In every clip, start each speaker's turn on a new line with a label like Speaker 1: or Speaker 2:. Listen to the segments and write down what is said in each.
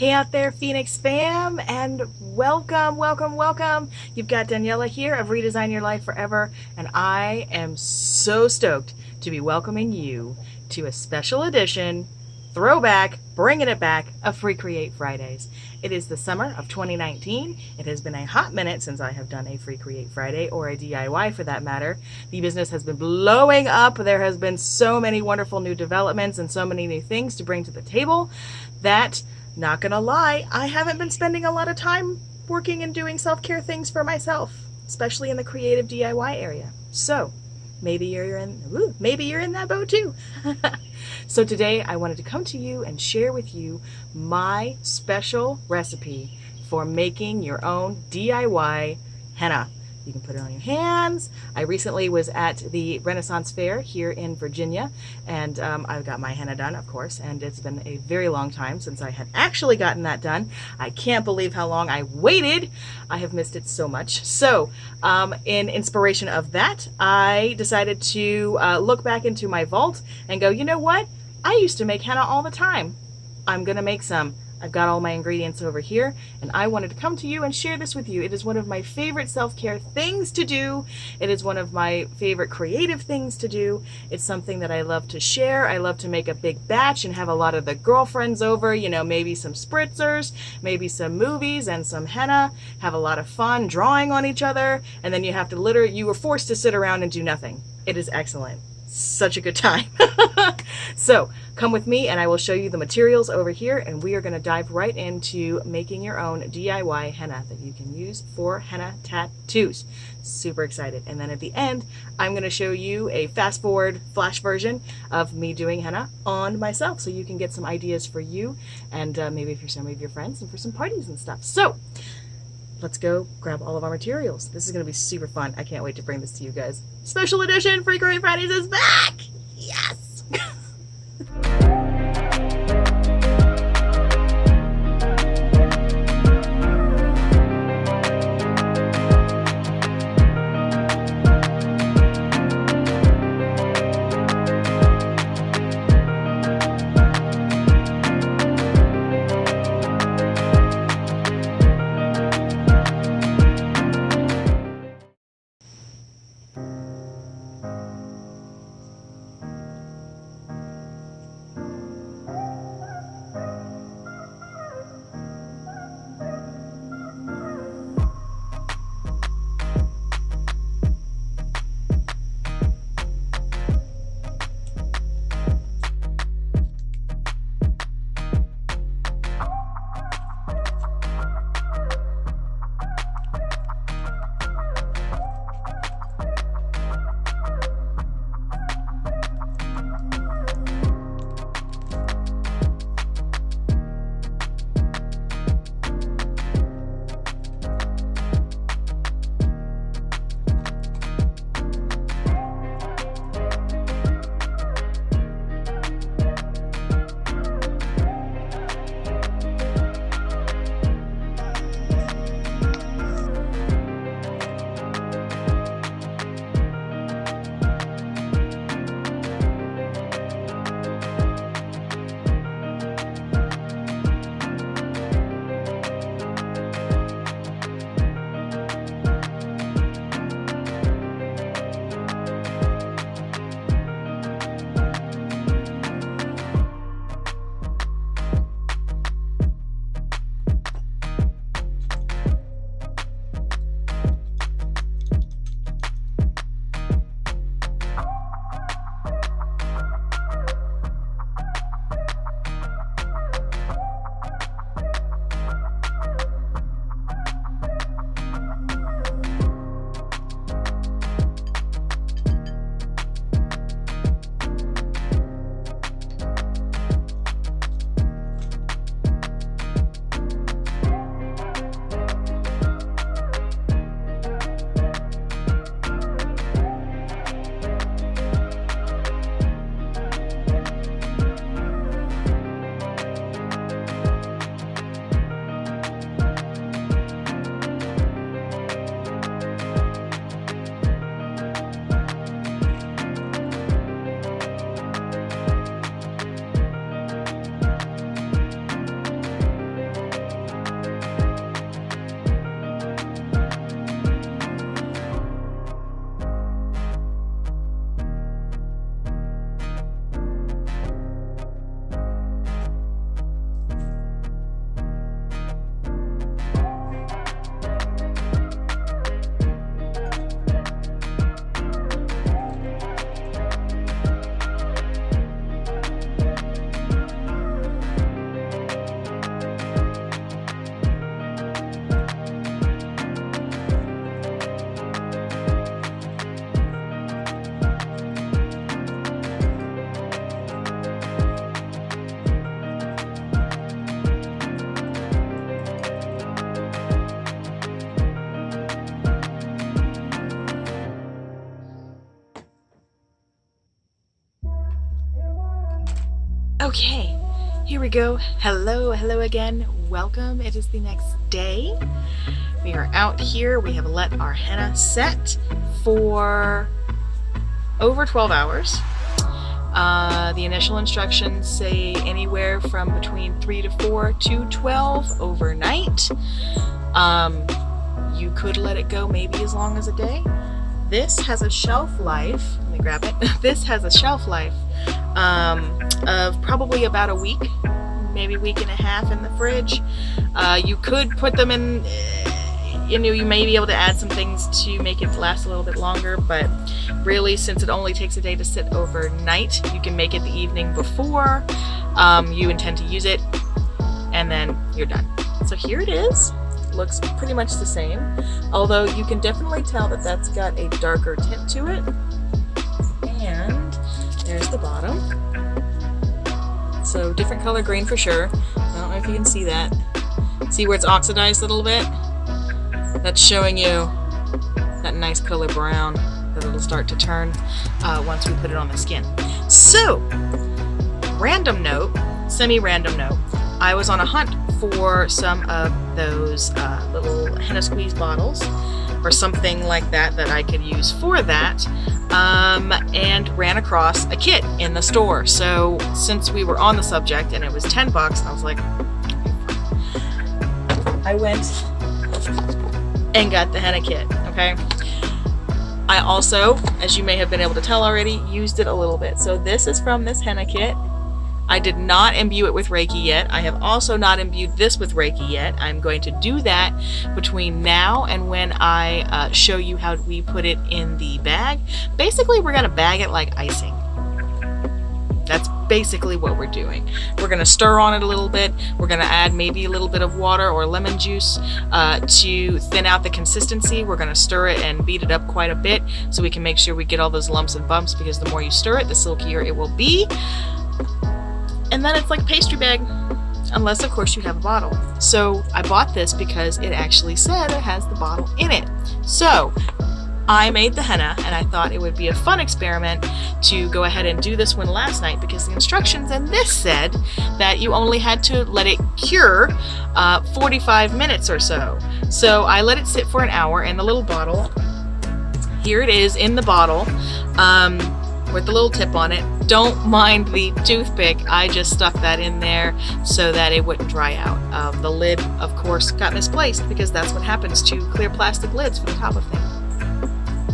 Speaker 1: Hey out there, Phoenix fam, and welcome, welcome, welcome. You've got Daniela here of Redesign Your Life Forever, and I am so stoked to be welcoming you to a special edition, throwback, bringing it back, of Free Create Fridays. It is the summer of 2019. It has been a hot minute since I have done a Free Create Friday, or a DIY for that matter. The business has been blowing up. There has been so many wonderful new developments and so many new things to bring to the table that, not gonna lie, I haven't been spending a lot of time working and doing self-care things for myself, especially in the creative DIY area. So maybe you're in that boat too. So today I wanted to come to you and share with you my special recipe for making your own DIY henna. You can put it on your hands. I recently was at the Renaissance Fair here in Virginia, and I've got my henna done, of course, and it's been a very long time since I had actually gotten that done. I can't believe how long I waited. I have missed it so much. So in inspiration of that, I decided to look back into my vault and go, you know what? I used to make henna all the time. I'm gonna make some. I've got all my ingredients over here, and I wanted to come to you and share this with you. It is one of my favorite self-care things to do. It is one of my favorite creative things to do. It's something that I love to share. I love to make a big batch and have a lot of the girlfriends over, you know, maybe some spritzers, maybe some movies and some henna, have a lot of fun drawing on each other, and then you were forced to sit around and do nothing. It is excellent. Such a good time. So come with me and I will show you the materials over here, and we are going to dive right into making your own DIY henna that you can use for henna tattoos. Super excited. And then at the end, I'm going to show you a fast forward flash version of me doing henna on myself, so you can get some ideas for you and maybe for some of your friends and for some parties and stuff. So let's go grab all of our materials. This is going to be super fun. I can't wait to bring this to you guys. Special edition Free Create Fridays is back! Yes! Okay, here we go. Hello again. Welcome. It is the next day. We are out here. We have let our henna set for over 12 hours. The initial instructions say anywhere from between 3 to 4 to 12 overnight. You could let it go maybe as long as a day. This has a shelf life, let me grab it. This has a shelf life of probably about a week, maybe a week and a half in the fridge. You could put them in, you may be able to add some things to make it last a little bit longer, but really, since it only takes a day to sit overnight, you can make it the evening before you intend to use it, and then you're done. So here it is. Looks pretty much the same, although you can definitely tell that that's got a darker tint to it. And there's the bottom. So different color green for sure. I don't know if you can see that. See where it's oxidized a little bit? That's showing you that nice color brown that it'll start to turn once we put it on the skin. So, random note, semi-random note, I was on a hunt for some of those little henna squeeze bottles or something like that that I could use for that, and ran across a kit in the store. So since we were on the subject and it was $10, I was like, I went and got the henna kit, okay? I also, as you may have been able to tell already, used it a little bit. So this is from this henna kit. I did not imbue it with Reiki yet. I have also not imbued this with Reiki yet. I'm going to do that between now and when I show you how we put it in the bag. Basically, we're going to bag it like icing. That's basically what we're doing. We're going to stir on it a little bit. We're going to add maybe a little bit of water or lemon juice to thin out the consistency. We're going to stir it and beat it up quite a bit so we can make sure we get all those lumps and bumps, because the more you stir it, the silkier it will be. And then it's like a pastry bag, unless of course you have a bottle. So I bought this because it actually said it has the bottle in it. So I made the henna, and I thought it would be a fun experiment to go ahead and do this one last night, because the instructions in this said that you only had to let it cure 45 minutes or so. So I let it sit for an hour in the little bottle. Here it is in the bottle. With the little tip on it. Don't mind the toothpick, I just stuck that in there so that it wouldn't dry out. The lid, of course, got misplaced, because that's what happens to clear plastic lids for the top of things.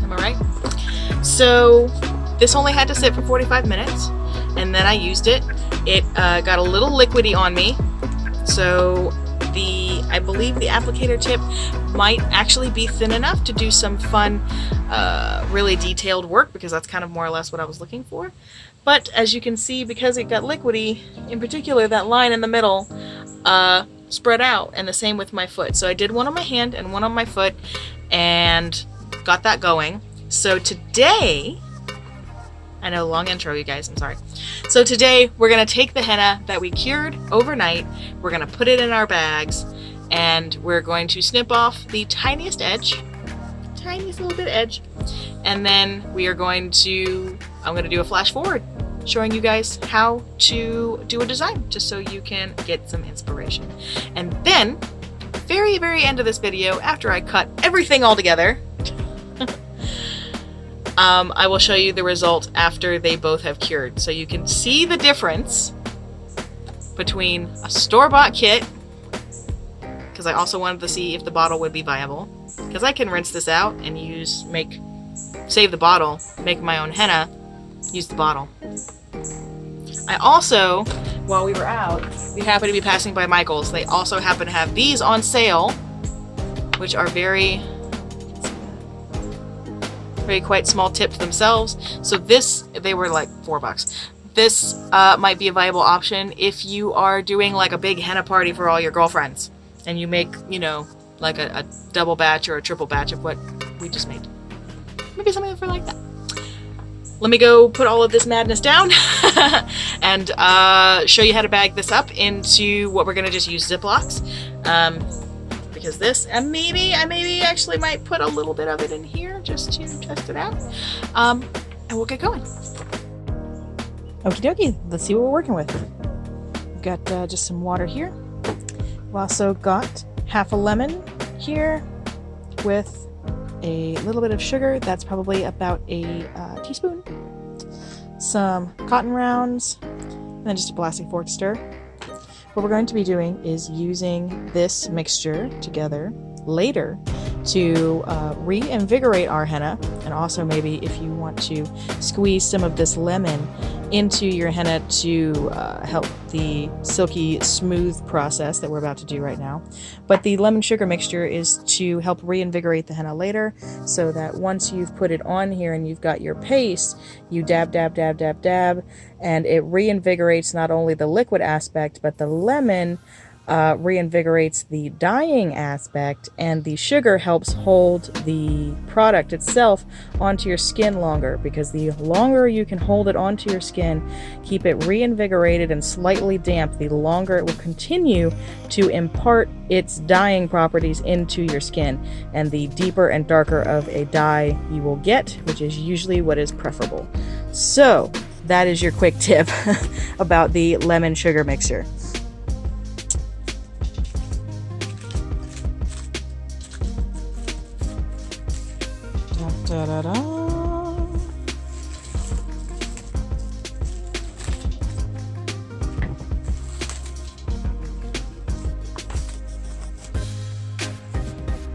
Speaker 1: Am I right? So this only had to sit for 45 minutes, and then I used it. It got a little liquidy on me, so I believe the applicator tip might actually be thin enough to do some fun, really detailed work, because that's kind of more or less what I was looking for. But as you can see, because it got liquidy, in particular that line in the middle spread out, and the same with my foot. So I did one on my hand and one on my foot and got that going. So today, I know, long intro, you guys, I'm sorry. So today we're going to take the henna that we cured overnight, we're going to put it in our bags, and we're going to snip off the tiniest edge, tiniest little bit edge, and then we are going to, I'm going to do a flash forward showing you guys how to do a design, just so you can get some inspiration. And then, very end of this video, after I cut everything all together, I will show you the result after they both have cured, so you can see the difference between a store-bought kit, because I also wanted to see if the bottle would be viable, because I can rinse this out and save the bottle, make my own henna, use the bottle. I also, while we were out, we happened to be passing by Michael's. They also happen to have these on sale, which are very quite small tips themselves. So they were like $4. This might be a viable option if you are doing like a big henna party for all your girlfriends, and you make, like a double batch or a triple batch of what we just made. Maybe something for like that. Let me go put all of this madness down and show you how to bag this up into what we're gonna just use Ziplocs. Because this, and I maybe actually might put a little bit of it in here just to test it out. And we'll get going. Okie dokie, let's see what we're working with. got just some water here. We've also got half a lemon here with a little bit of sugar. That's probably about a teaspoon. Some cotton rounds, and then just a plastic fork to stir. What we're going to be doing is using this mixture together later to reinvigorate our henna, and also maybe if you want to squeeze some of this lemon into your henna to help the silky smooth process that we're about to do right now. But the lemon sugar mixture is to help reinvigorate the henna later, so that once you've put it on here and you've got your paste, you dab, dab, dab, dab, dab, and it reinvigorates not only the liquid aspect, but the lemon reinvigorates the dyeing aspect, and the sugar helps hold the product itself onto your skin longer, because the longer you can hold it onto your skin, keep it reinvigorated and slightly damp, the longer it will continue to impart its dyeing properties into your skin, and the deeper and darker of a dye you will get, which is usually what is preferable. So that is your quick tip about the lemon sugar mixture. Da-da-da.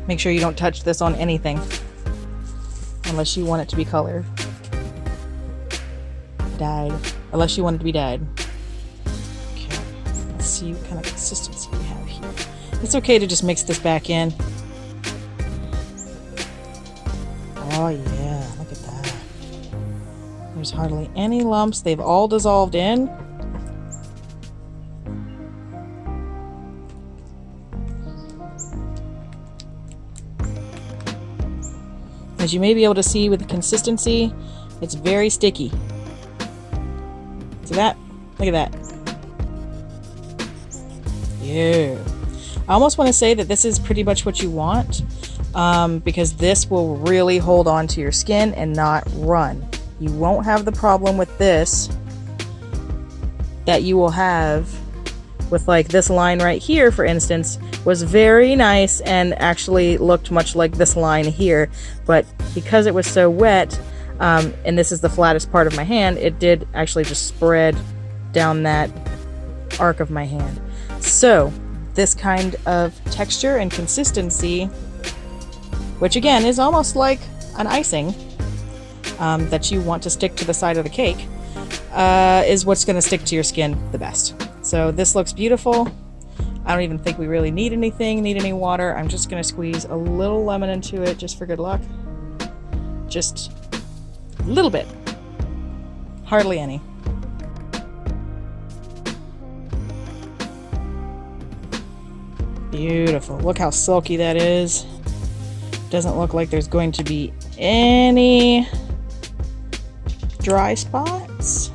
Speaker 1: Make sure you don't touch this on anything unless you want it to be colored. Dyed. Unless you want it to be dyed. Okay, let's see what kind of consistency we have here. It's okay to just mix this back in. Oh yeah, look at that. There's hardly any lumps. They've all dissolved in. As you may be able to see with the consistency, it's very sticky. See that? Look at that. Yeah. I almost want to say that this is pretty much what you want. Because this will really hold on to your skin and not run. You won't have the problem with this that you will have with, like, this line right here, for instance, was very nice and actually looked much like this line here, but because it was so wet, and this is the flattest part of my hand, it did actually just spread down that arc of my hand. So this kind of texture and consistency, which again is almost like an icing that you want to stick to the side of the cake, is what's going to stick to your skin the best. So this looks beautiful. I don't even think we really need any water. I'm just going to squeeze a little lemon into it just for good luck. Just a little bit. Hardly any. Beautiful. Look how silky that is. Doesn't look like there's going to be any dry spots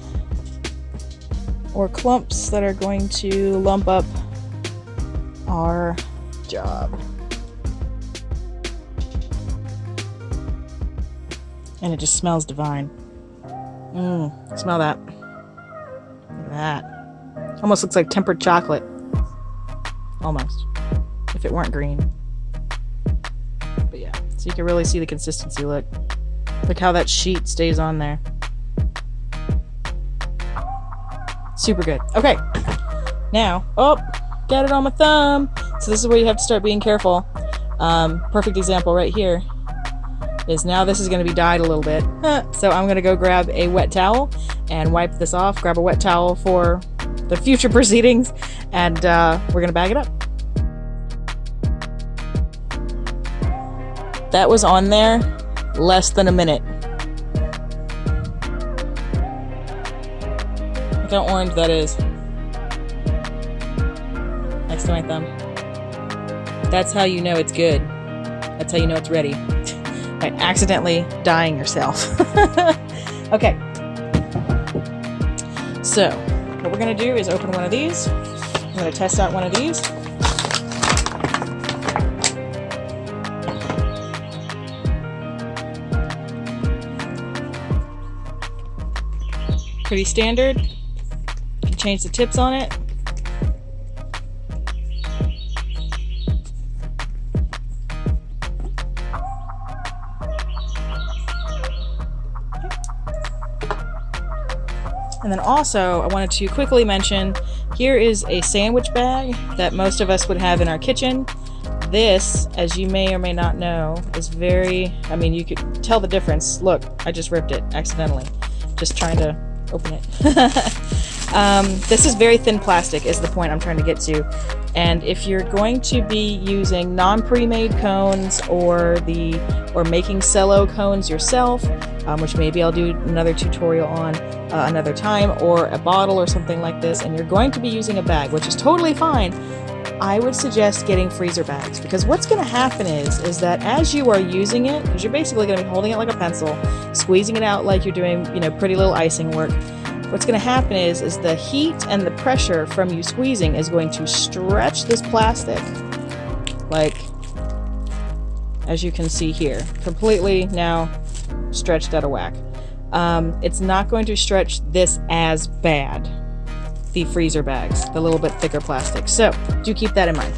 Speaker 1: or clumps that are going to lump up our job. And it just smells divine. Smell that. Look at that. Almost looks like tempered chocolate. Almost. If it weren't green. But yeah, so you can really see the consistency. Look how that sheet stays on there. Super good. Okay, now, got it on my thumb. So this is where you have to start being careful. Perfect example right here is now this is going to be dyed a little bit. So I'm going to go grab a wet towel and wipe this off. Grab a wet towel for the future proceedings, and we're going to bag it up. That was on there less than a minute. Look how orange that is. Next to my thumb. That's how you know it's good. That's how you know it's ready. By accidentally dyeing yourself. Okay. So, what we're going to do is open one of these. I'm going to test out one of these. Pretty standard. You can change the tips on it. And then also, I wanted to quickly mention, here is a sandwich bag that most of us would have in our kitchen. This, as you may or may not know, is very, I mean, you could tell the difference. Look, I just ripped it accidentally, just trying to open it. This is very thin plastic is the point I'm trying to get to. And if you're going to be using non-pre-made cones or making cello cones yourself, which maybe I'll do another tutorial on another time, or a bottle or something like this, and you're going to be using a bag, which is totally fine, I would suggest getting freezer bags, because what's going to happen is that as you are using it, because you're basically going to be holding it like a pencil, squeezing it out like you're doing, pretty little icing work, what's going to happen is the heat and the pressure from you squeezing is going to stretch this plastic, like, as you can see here, completely now stretched out of whack. It's not going to stretch this as bad, the freezer bags, the little bit thicker plastic. So do keep that in mind.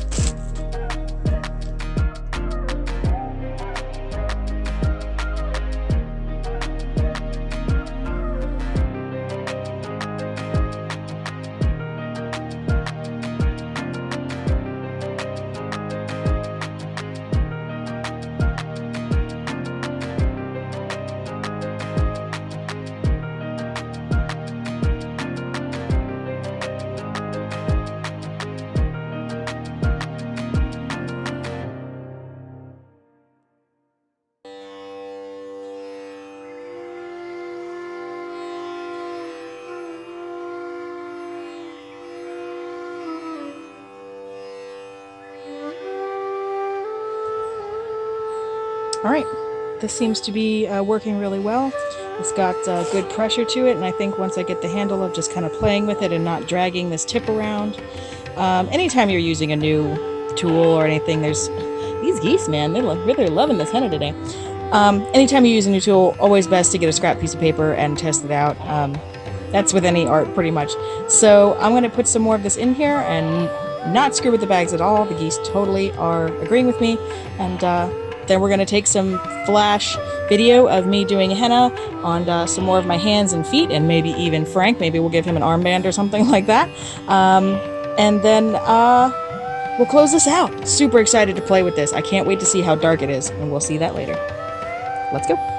Speaker 1: All right, this seems to be working really well. It's got good pressure to it, and I think once I get the handle of just kind of playing with it and not dragging this tip around. Anytime you're using a new tool or anything, there's these geese, man, they're really loving this henna today. Anytime you use a new tool, always best to get a scrap piece of paper and test it out. That's with any art pretty much. So I'm going to put some more of this in here and not screw with the bags at all. The geese totally are agreeing with me, and then we're going to take some flash video of me doing henna on some more of my hands and feet, and maybe even Frank. Maybe we'll give him an armband or something like that. And then we'll close this out. Super excited to play with this. I can't wait to see how dark it is, and we'll see that later. Let's go.